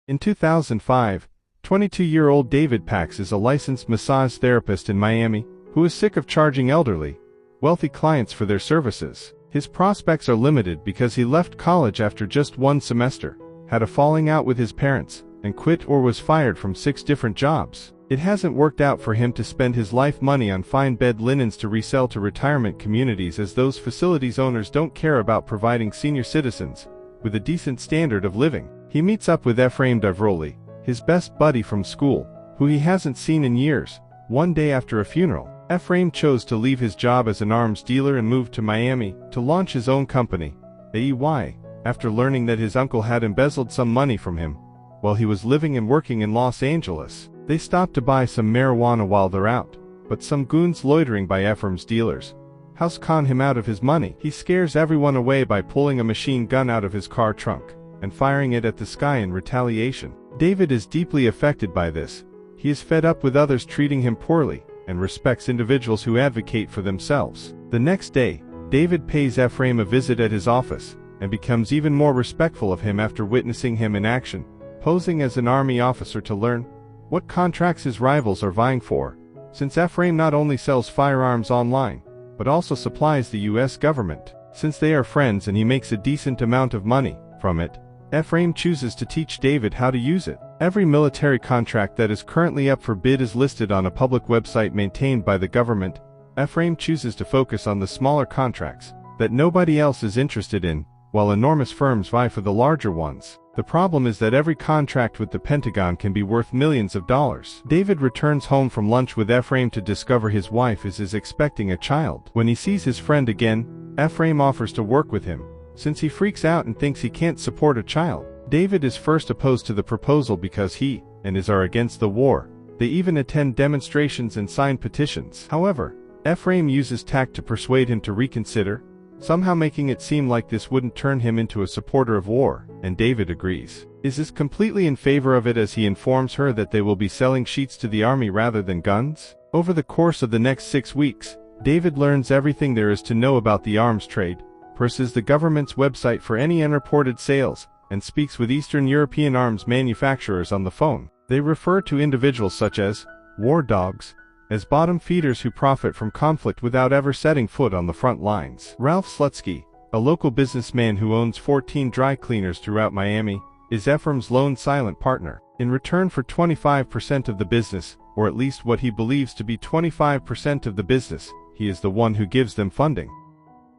In 2005, 22-year-old David Pax is a licensed massage therapist in Miami who is sick of charging elderly, wealthy clients for their services. His prospects are limited because he left college after just one semester, had a falling out with his parents, and quit or was fired from 6 different jobs. It hasn't worked out for him to spend his life money on fine bed linens to resell to retirement communities, as those facilities owners don't care about providing senior citizens with a decent standard of living. He meets up with Ephraim Davroli, his best buddy from school, who he hasn't seen in years. One day after a funeral, Ephraim chose to leave his job as an arms dealer and moved to Miami to launch his own company, AEY, after learning that his uncle had embezzled some money from him while he was living and working in Los Angeles. They stopped to buy some marijuana while they're out, but some goons loitering by Ephraim's dealers house con him out of his money. He scares everyone away by pulling a machine gun out of his car trunk and firing it at the sky in retaliation. David is deeply affected by this. He is fed up with others treating him poorly and respects individuals who advocate for themselves. The next day, David pays Ephraim a visit at his office and becomes even more respectful of him after witnessing him in action, posing as an army officer to learn what contracts his rivals are vying for, since Ephraim not only sells firearms online, but also supplies the US government. Since they are friends and he makes a decent amount of money from it, Ephraim chooses to teach David how to use it. Every military contract that is currently up for bid is listed on a public website maintained by the government. Ephraim chooses to focus on the smaller contracts that nobody else is interested in, while enormous firms vie for the larger ones. The problem is that every contract with the Pentagon can be worth millions of dollars. David returns home from lunch with Ephraim to discover his wife is expecting a child. When he sees his friend again, Ephraim offers to work with him, since he freaks out and thinks he can't support a child. David is first opposed to the proposal because he and his are against the war. They even attend demonstrations and sign petitions. However, Ephraim uses tact to persuade him to reconsider, somehow making it seem like this wouldn't turn him into a supporter of war, and David agrees. Is completely in favor of it, as he informs her that they will be selling sheets to the army rather than guns. Over the course of the next 6 weeks, David learns everything there is to know about the arms trade, perusses the government's website for any unreported sales, and speaks with Eastern European arms manufacturers on the phone. They refer to individuals such as war dogs as bottom feeders who profit from conflict without ever setting foot on the front lines. Ralph Slutsky, a local businessman who owns 14 dry cleaners throughout Miami, is Ephraim's lone silent partner. In return for 25% of the business, or at least what he believes to be 25% of the business, he is the one who gives them funding.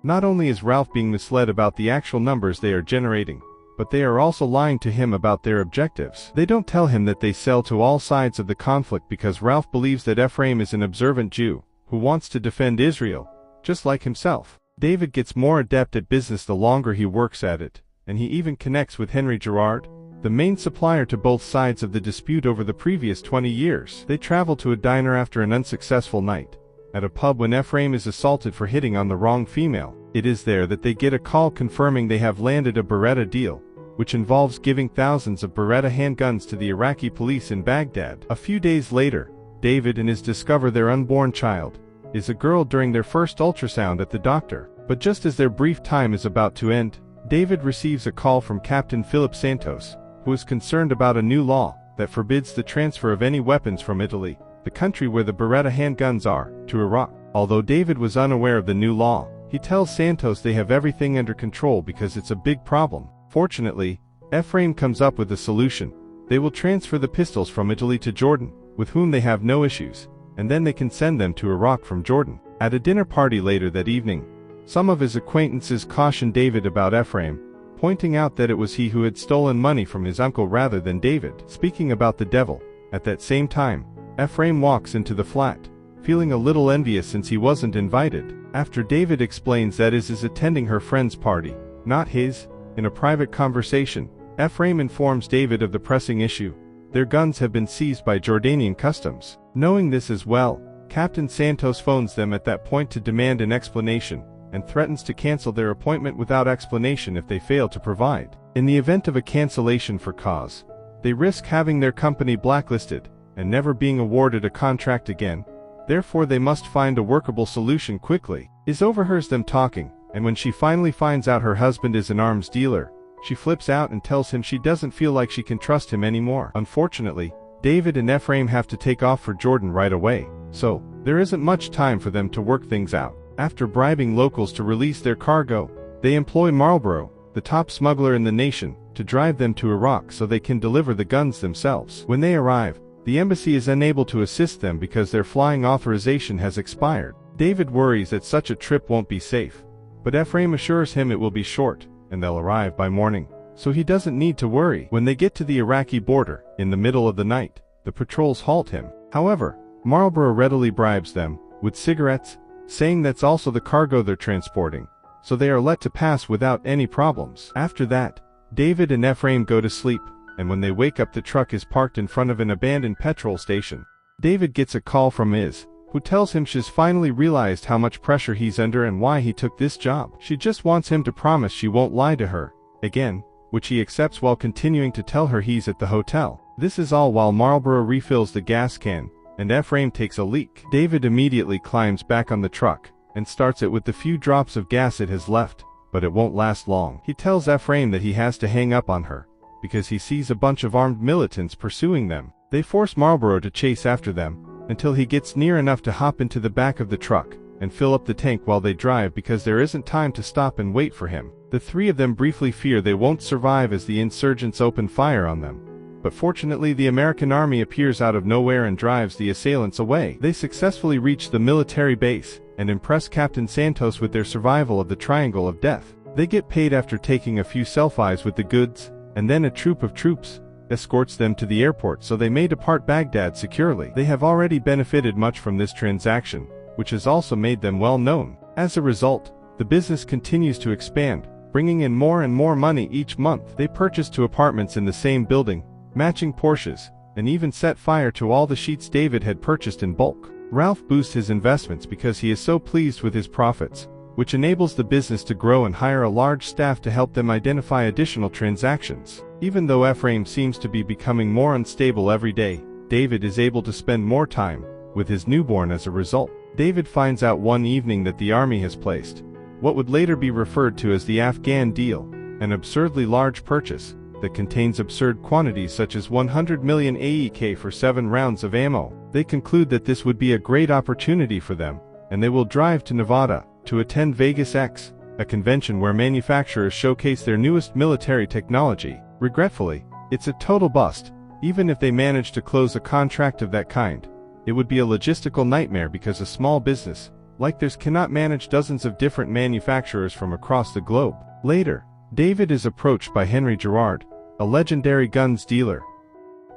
Not only is Ralph being misled about the actual numbers they are generating, but they are also lying to him about their objectives. They don't tell him that they sell to all sides of the conflict because Ralph believes that Ephraim is an observant Jew who wants to defend Israel, just like himself. David gets more adept at business the longer he works at it, and he even connects with Henry Girard, the main supplier to both sides of the dispute over the previous 20 years. They travel to a diner after an unsuccessful night at a pub when Ephraim is assaulted for hitting on the wrong female. It is there that they get a call confirming they have landed a Beretta deal, which involves giving thousands of Beretta handguns to the Iraqi police in Baghdad. A few days later, David and his discover their unborn child is a girl during their first ultrasound at the doctor. But just as their brief time is about to end, David receives a call from Captain Philip Santos, who is concerned about a new law that forbids the transfer of any weapons from Italy, the country where the Beretta handguns are, to Iraq. Although David was unaware of the new law, he tells Santos they have everything under control because it's a big problem. Fortunately, Ephraim comes up with a solution. They will transfer the pistols from Italy to Jordan, with whom they have no issues, and then they can send them to Iraq from Jordan. At a dinner party later that evening, some of his acquaintances caution David about Ephraim, pointing out that it was he who had stolen money from his uncle rather than David. Speaking about the devil, at that same time, Ephraim walks into the flat, feeling a little envious since he wasn't invited. After David explains that is attending her friend's party, not his, in a private conversation, Ephraim informs David of the pressing issue. Their guns have been seized by Jordanian customs. Knowing this as well, Captain Santos phones them at that point to demand an explanation, and threatens to cancel their appointment without explanation if they fail to provide. In the event of a cancellation for cause, they risk having their company blacklisted and never being awarded a contract again. Therefore they must find a workable solution quickly. Is overhears them talking, and when she finally finds out her husband is an arms dealer, She flips out and tells him she doesn't feel like she can trust him anymore. Unfortunately, David and Ephraim have to take off for Jordan right away, so there isn't much time for them to work things out. After bribing locals to release their cargo, they employ Marlboro, the top smuggler in the nation, to drive them to Iraq so they can deliver the guns themselves. When they arrive, the embassy is unable to assist them because their flying authorization has expired. David worries that such a trip won't be safe, but Ephraim assures him it will be short, and they'll arrive by morning, so he doesn't need to worry. When they get to the Iraqi border, in the middle of the night, the patrols halt him. However, Marlboro readily bribes them with cigarettes, saying that's also the cargo they're transporting, so they are let to pass without any problems. After that, David and Ephraim go to sleep, and when they wake up the truck is parked in front of an abandoned petrol station. David gets a call from Iz, who tells him she's finally realized how much pressure he's under and why he took this job. She just wants him to promise she won't lie to her again, which he accepts while continuing to tell her he's at the hotel. This is all while Marlboro refills the gas can, and Ephraim takes a leak. David immediately climbs back on the truck and starts it with the few drops of gas it has left, but it won't last long. He tells Ephraim that he has to hang up on her, because he sees a bunch of armed militants pursuing them. They force Marlboro to chase after them, until he gets near enough to hop into the back of the truck and fill up the tank while they drive because there isn't time to stop and wait for him. The three of them briefly fear they won't survive as the insurgents open fire on them, but fortunately the American army appears out of nowhere and drives the assailants away. They successfully reach the military base and impress Captain Santos with their survival of the Triangle of Death. They get paid after taking a few selfies with the goods, and then a troop of troops escorts them to the airport so they may depart Baghdad securely. They have already benefited much from this transaction, which has also made them well known. As a result, the business continues to expand, bringing in more and more money each month. They purchase 2 apartments in the same building, matching Porsches, and even set fire to all the sheets David had purchased in bulk. Ralph boosts his investments because he is so pleased with his profits, which enables the business to grow and hire a large staff to help them identify additional transactions. Even though Ephraim seems to be becoming more unstable every day, David is able to spend more time with his newborn as a result. David finds out one evening that the army has placed what would later be referred to as the Afghan deal, an absurdly large purchase that contains absurd quantities such as 100 million AEK for 7 rounds of ammo. They conclude that this would be a great opportunity for them, and they will drive to Nevada to attend Vegas X, a convention where manufacturers showcase their newest military technology. Regretfully, it's a total bust. Even if they manage to close a contract of that kind, it would be a logistical nightmare because a small business like theirs cannot manage dozens of different manufacturers from across the globe. Later, David is approached by Henry Gerard, a legendary guns dealer,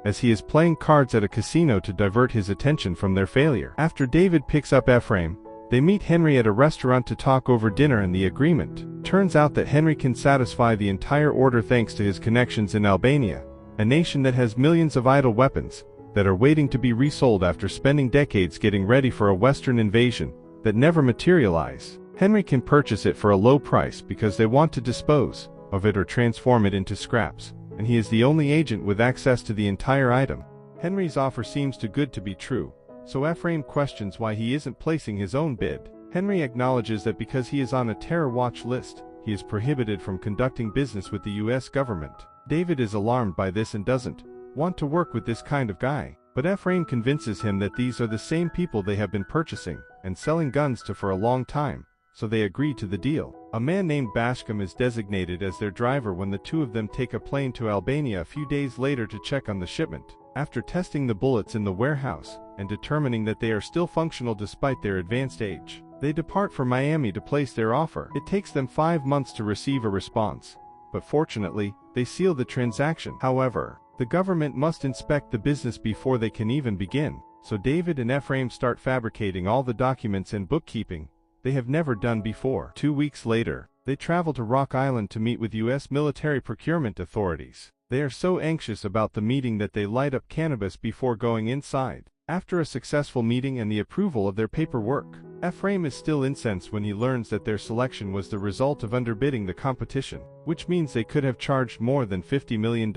as he is playing cards at a casino to divert his attention from their failure. After David picks up Ephraim, they meet Henry at a restaurant to talk over dinner and the agreement. Turns out that Henry can satisfy the entire order thanks to his connections in Albania, a nation that has millions of idle weapons that are waiting to be resold after spending decades getting ready for a Western invasion that never materialize. Henry can purchase it for a low price because they want to dispose of it or transform it into scraps, and he is the only agent with access to the entire item. Henry's offer seems too good to be true, so Ephraim questions why he isn't placing his own bid. Henry acknowledges that because he is on a terror watch list, he is prohibited from conducting business with the US government. David is alarmed by this and doesn't want to work with this kind of guy, but Ephraim convinces him that these are the same people they have been purchasing and selling guns to for a long time, so they agree to the deal. A man named Bashcom is designated as their driver when the two of them take a plane to Albania a few days later to check on the shipment. After testing the bullets in the warehouse and determining that they are still functional despite their advanced age, they depart for Miami to place their offer. It takes them 5 months to receive a response, but fortunately, they seal the transaction. However, the government must inspect the business before they can even begin, so David and Ephraim start fabricating all the documents and bookkeeping they have never done before. 2 weeks later, they travel to Rock Island to meet with U.S. military procurement authorities. They are so anxious about the meeting that they light up cannabis before going inside. After a successful meeting and the approval of their paperwork, Ephraim is still incensed when he learns that their selection was the result of underbidding the competition, which means they could have charged more than $50 million.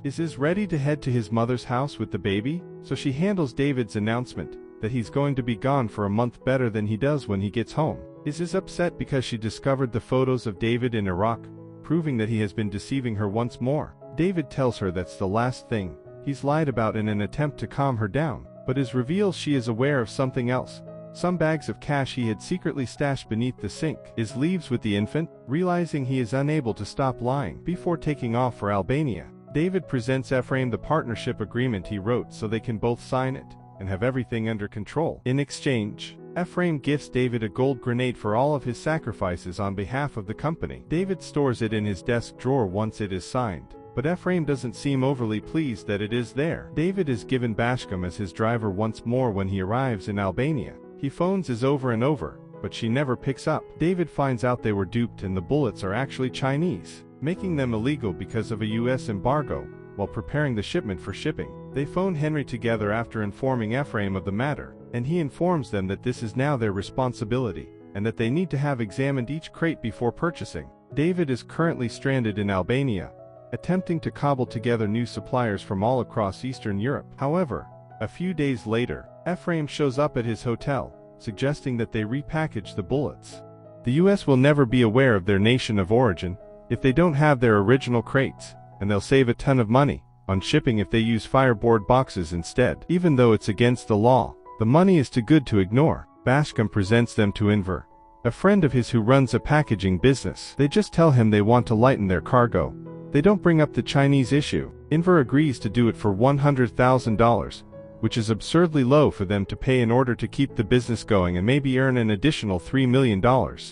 Is ready to head to his mother's house with the baby, so she handles David's announcement that he's going to be gone for a month better than he does when he gets home. Is upset because she discovered the photos of David in Iraq, proving that he has been deceiving her once more. David tells her that's the last thing he's lied about in an attempt to calm her down, but is reveals she is aware of something else. Some bags of cash he had secretly stashed beneath the sink. Is leaves with the infant, realizing he is unable to stop lying before taking off for Albania. David presents Ephraim the partnership agreement he wrote so they can both sign it and have everything under control. In exchange, Ephraim gifts David a gold grenade for all of his sacrifices on behalf of the company. David stores it in his desk drawer once it is signed, but Ephraim doesn't seem overly pleased that it is there. David is given Bashkam as his driver once more when he arrives in Albania. He phones Is over and over, but she never picks up. David finds out they were duped and the bullets are actually Chinese, making them illegal because of a US embargo. While preparing the shipment for shipping, they phone Henry together after informing Ephraim of the matter, and he informs them that this is now their responsibility, and that they need to have examined each crate before purchasing. David is currently stranded in Albania, attempting to cobble together new suppliers from all across Eastern Europe. However, a few days later, Ephraim shows up at his hotel, suggesting that they repackage the bullets. The US will never be aware of their nation of origin if they don't have their original crates, and they'll save a ton of money on shipping if they use fireboard boxes instead. Even though it's against the law, the money is too good to ignore. Bashkam presents them to Enver, a friend of his who runs a packaging business. They just tell him they want to lighten their cargo. They don't bring up the Chinese issue. Enver agrees to do it for $100,000, which is absurdly low for them to pay in order to keep the business going and maybe earn an additional $3 million.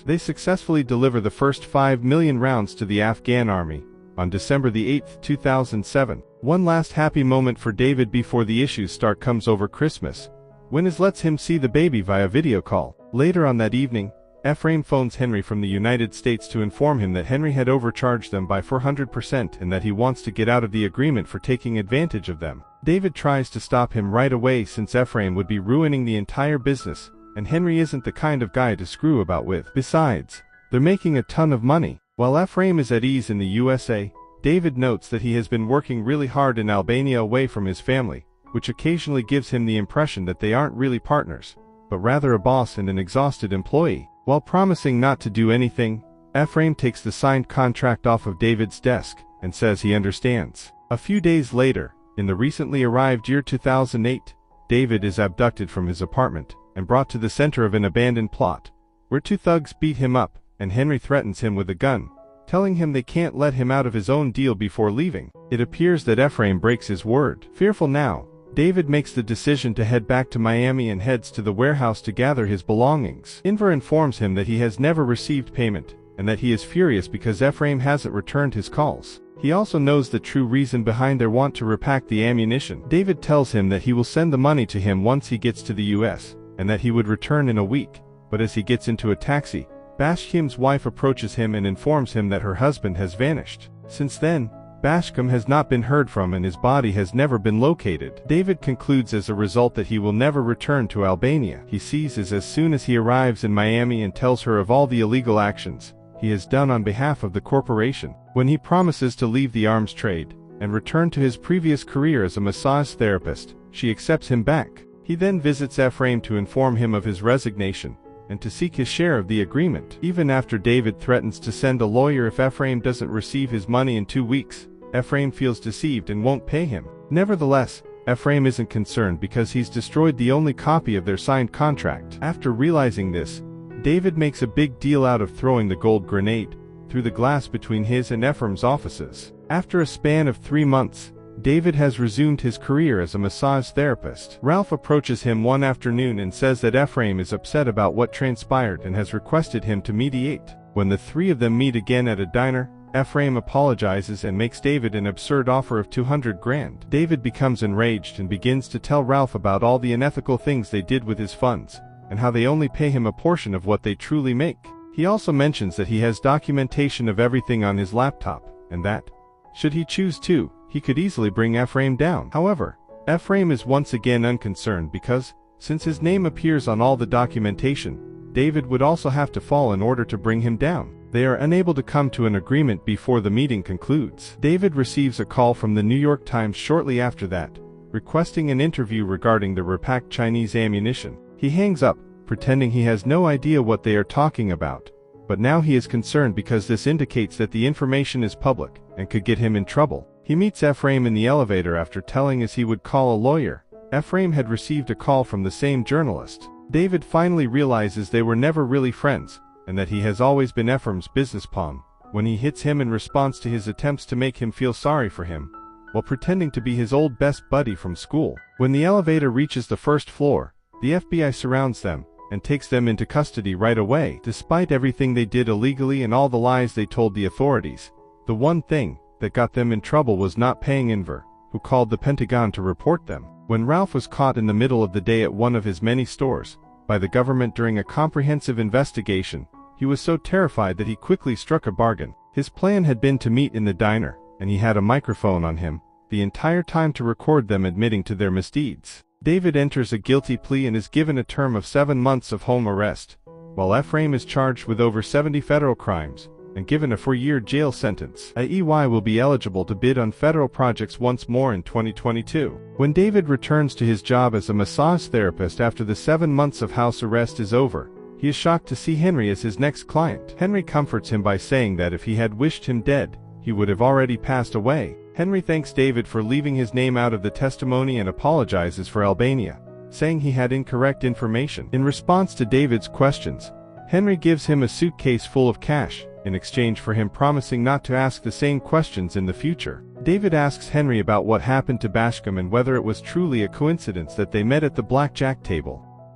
They successfully deliver the first 5 million rounds to the Afghan army on December 8, 2007. One last happy moment for David before the issues start comes over Christmas, when Is lets him see the baby via video call. Later on that evening, Ephraim phones Henry from the United States to inform him that Henry had overcharged them by 400% and that he wants to get out of the agreement for taking advantage of them. David tries to stop him right away since Ephraim would be ruining the entire business, and Henry isn't the kind of guy to screw about with. Besides, they're making a ton of money. While Ephraim is at ease in the USA, David notes that he has been working really hard in Albania away from his family, which occasionally gives him the impression that they aren't really partners, but rather a boss and an exhausted employee. While promising not to do anything, Ephraim takes the signed contract off of David's desk and says he understands. A few days later, in the recently arrived year 2008, David is abducted from his apartment and brought to the center of an abandoned plot, where two thugs beat him up, and Henry threatens him with a gun, telling him they can't let him out of his own deal before leaving. It appears that Ephraim breaks his word. Fearful now, David makes the decision to head back to Miami and heads to the warehouse to gather his belongings. Enver informs him that he has never received payment, and that he is furious because Ephraim hasn't returned his calls. He also knows the true reason behind their want to repack the ammunition. David tells him that he will send the money to him once he gets to the US, and that he would return in a week. But as he gets into a taxi, Bashkam's wife approaches him and informs him that her husband has vanished. Since then, Bashkam has not been heard from and his body has never been located. David concludes as a result that he will never return to Albania. He sees Is as soon as he arrives in Miami and tells her of all the illegal actions he has done on behalf of the corporation. When he promises to leave the arms trade and return to his previous career as a massage therapist, she accepts him back. He then visits Ephraim to inform him of his resignation and to seek his share of the agreement. Even after David threatens to send a lawyer if Ephraim doesn't receive his money in 2 weeks, Ephraim feels deceived and won't pay him. Nevertheless, Ephraim isn't concerned because he's destroyed the only copy of their signed contract. After realizing this, David makes a big deal out of throwing the gold grenade through the glass between his and Ephraim's offices. After a span of 3 months, David has resumed his career as a massage therapist. Ralph approaches him one afternoon and says that Ephraim is upset about what transpired and has requested him to mediate. When the three of them meet again at a diner, Ephraim apologizes and makes David an absurd offer of $200,000. David becomes enraged and begins to tell Ralph about all the unethical things they did with his funds, and how they only pay him a portion of what they truly make. He also mentions that he has documentation of everything on his laptop, and that, should he choose to, he could easily bring Ephraim down. However, Ephraim is once again unconcerned because, since his name appears on all the documentation, David would also have to fall in order to bring him down. They are unable to come to an agreement before the meeting concludes. David receives a call from the New York Times shortly after that, requesting an interview regarding the repacked Chinese ammunition. He hangs up, pretending he has no idea what they are talking about, but now he is concerned because this indicates that the information is public and could get him in trouble. He meets Ephraim in the elevator after telling us he would call a lawyer. Ephraim had received a call from the same journalist. David finally realizes they were never really friends, and that he has always been Ephraim's business pawn, when he hits him in response to his attempts to make him feel sorry for him, while pretending to be his old best buddy from school. When the elevator reaches the first floor, the FBI surrounds them and takes them into custody right away. Despite everything they did illegally and all the lies they told the authorities, the one thing that got them in trouble was not paying Enver, who called the Pentagon to report them. When Ralph was caught in the middle of the day at one of his many stores by the government during a comprehensive investigation, he was so terrified that he quickly struck a bargain. His plan had been to meet in the diner, and he had a microphone on him the entire time to record them admitting to their misdeeds. David enters a guilty plea and is given a term of 7 months of home arrest, while Ephraim is charged with over 70 federal crimes and given a 4-year jail sentence. EY will be eligible to bid on federal projects once more in 2022. When David returns to his job as a massage therapist after the 7 months of house arrest is over, he is shocked to see Henry as his next client. Henry comforts him by saying that if he had wished him dead, he would have already passed away. Henry thanks David for leaving his name out of the testimony and apologizes for Albania, saying he had incorrect information. In response to David's questions, Henry gives him a suitcase full of cash, in exchange for him promising not to ask the same questions in the future. David asks Henry about what happened to Bashcom and whether it was truly a coincidence that they met at the blackjack table.